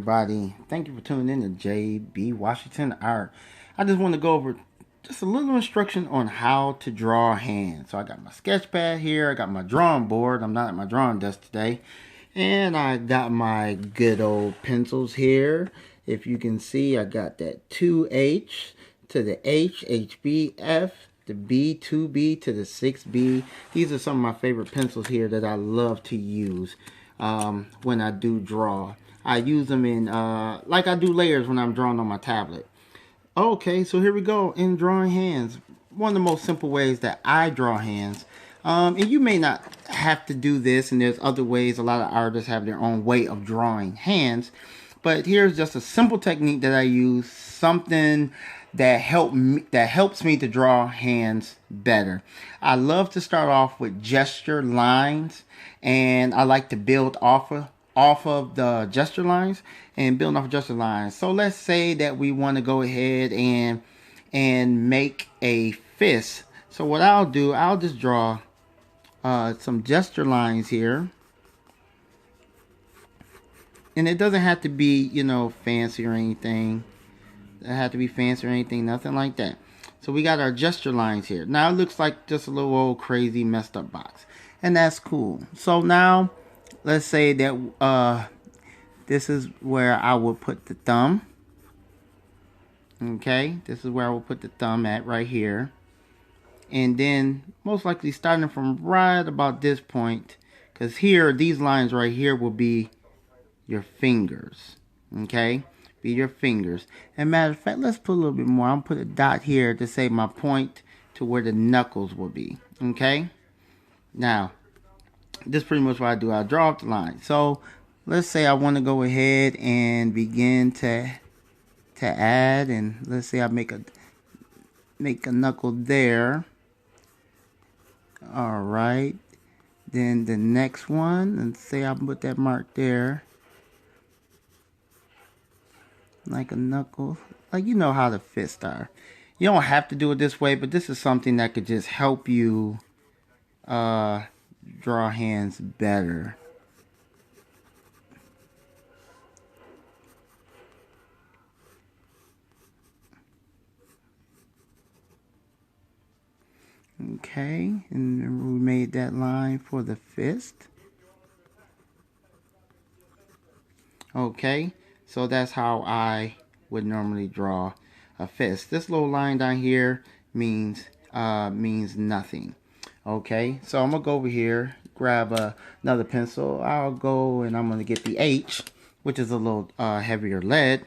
everybody. Thank you for tuning in to JB Washington Art. I just want to go over just a little instruction on how to draw hands. So I got my sketch pad here. I got my drawing board. I'm not at my drawing desk today. And I got my good old pencils here. If you can see, I got that 2H to the H, HBF, the B, 2B to the 6B. These are some of my favorite pencils here that I love to use when I do draw. I use them in, like I do layers when I'm drawing on my tablet. Okay, so here we go in drawing hands. One of the most simple ways that I draw hands. And you may not have to do this, and there's other ways. A lot of artists have their own way of drawing hands. But here's just a simple technique that I use, something that helps me to draw hands better. I love to start off with gesture lines, and I like to build off of the gesture lines and build off gesture lines. So let's say that we want to go ahead and make a fist. So what I'll do, I'll just draw some gesture lines here. And it doesn't have to be, you know, fancy or anything. It doesn't have to be fancy or anything, nothing like that. So we got our gesture lines here. Now it looks like just a little old crazy messed up box. And that's cool. So now let's say that this is where I will put the thumb. Okay, this is where I will put the thumb at right here. And then most likely starting from right about this point, because here, these lines right here will be your fingers. Okay, be your fingers. And matter of fact, let's put a little bit more. I'm gonna put a dot here to say my point to where the knuckles will be. Okay, now this is pretty much what I do. I draw up the line. So let's say I want to go ahead and begin to add, and let's say I make a knuckle there. All right, then the next one, and say I put that mark there, like a knuckle, like you know how the fists are. You don't have to do it this way, but this is something that could just help you draw hands better. Okay, and we made that line for the fist. Okay, so that's how I would normally draw a fist. This little line down here means nothing. Okay, so I'm gonna go over here, grab another pencil. I'll go and I'm gonna get the H, which is a little heavier lead.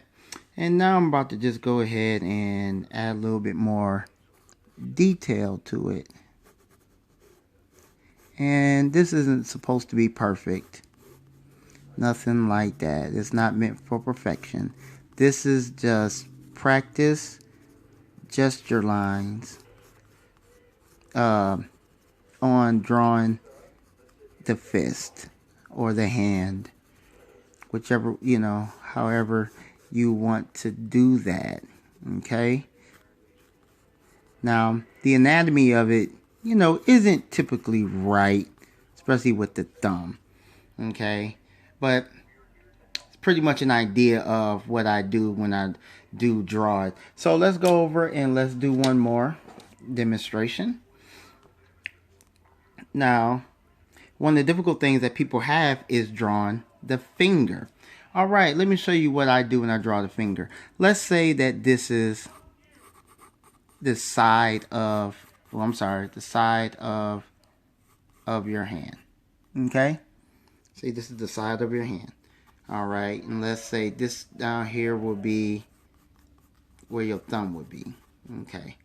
And now I'm about to just go ahead and add a little bit more detail to it. And this isn't supposed to be perfect. Nothing like that. It's not meant for perfection. This is just practice gesture lines on drawing the fist or the hand, whichever, you know, however you want to do that. Okay, now the anatomy of it, you know, isn't typically right, especially with the thumb. Okay, but it's pretty much an idea of what I do when I do draw it. So let's go over and let's do one more demonstration. Now, one of the difficult things that people have is drawing the finger. All right, let me show you what I do when I draw the finger. Let's say that this is the side of, well, I'm sorry, the side of your hand. Okay? See, this is the side of your hand. All right, and let's say this down here will be where your thumb would be. Okay,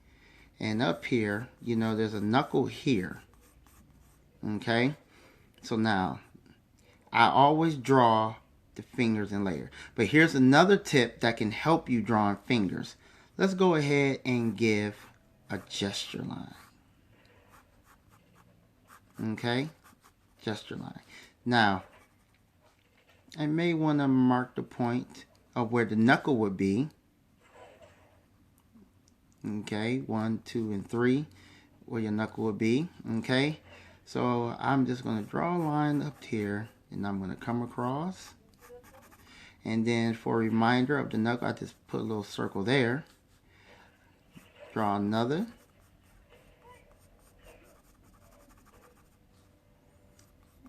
and up here, you know, there's a knuckle here. Okay, so now I always draw the fingers in layer. But here's another tip that can help you drawing fingers. Let's go ahead and give a gesture line. Okay, gesture line. Now, I may want to mark the point of where the knuckle would be. Okay, 1, 2, and 3, where your knuckle would be. Okay, so I'm just going to draw a line up here, and I'm going to come across. And then for a reminder of the knuckle, I just put a little circle there. Draw another.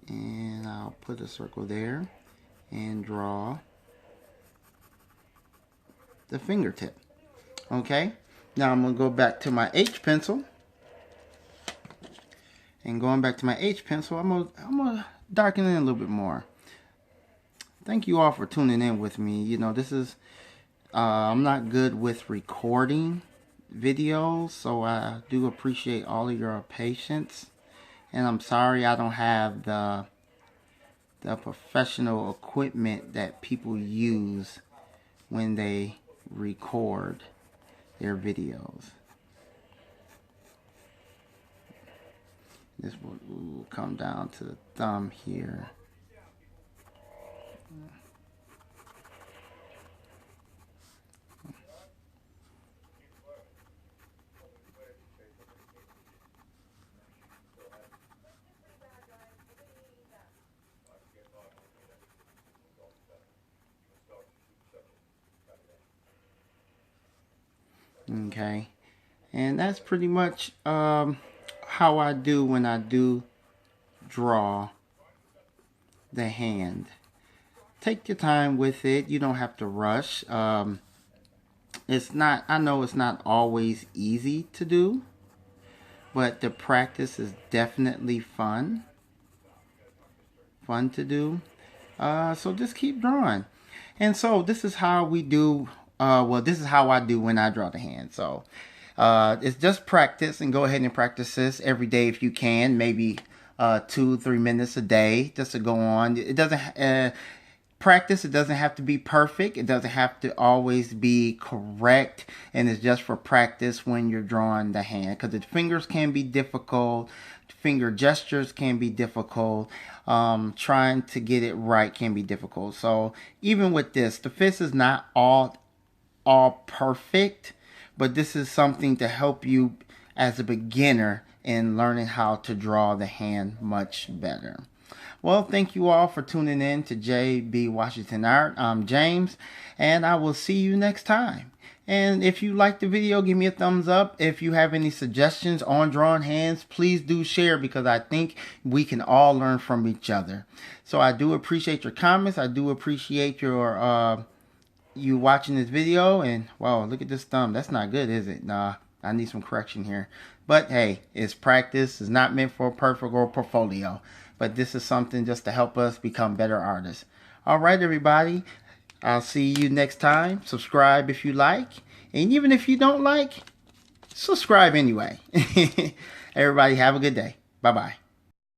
And I'll put a circle there and draw the fingertip. Okay, now I'm going to go back to my H pencil. And going back to my H pencil, I'm gonna darken it a little bit more. Thank you all for tuning in with me. You know, this is, I'm not good with recording videos, so I do appreciate all of your patience. And I'm sorry I don't have the professional equipment that people use when they record their videos. This will come down to the thumb here. Okay, and that's pretty much how I do when I do draw the hand. Take your time with it. You don't have to rush. It's not, I know it's not always easy to do, but the practice is definitely fun to do. So just keep drawing. And so this is how we do, well, this is how I do when I draw the hand. So it's just practice, and go ahead and practice this every day if you can, maybe 2-3 minutes a day, just to go on. It doesn't practice, it doesn't have to be perfect, it doesn't have to always be correct, and it's just for practice when you're drawing the hand, because the fingers can be difficult, finger gestures can be difficult, trying to get it right can be difficult. So even with this, the fist is not all perfect, but this is something to help you as a beginner in learning how to draw the hand much better. Well, thank you all for tuning in to JB Washington Art. I'm James, and I will see you next time. And if you like the video, give me a thumbs up. If you have any suggestions on drawing hands, please do share, because I think we can all learn from each other. So I do appreciate your comments. I do appreciate your you watching this video. And wow, look at this thumb. That's not good, is it? Nah, I need some correction here. But hey, it's practice. It's not meant for a perfect or portfolio. But this is something just to help us become better artists. All right, everybody. I'll see you next time. Subscribe if you like. And even if you don't like, subscribe anyway. Everybody have a good day. Bye-bye.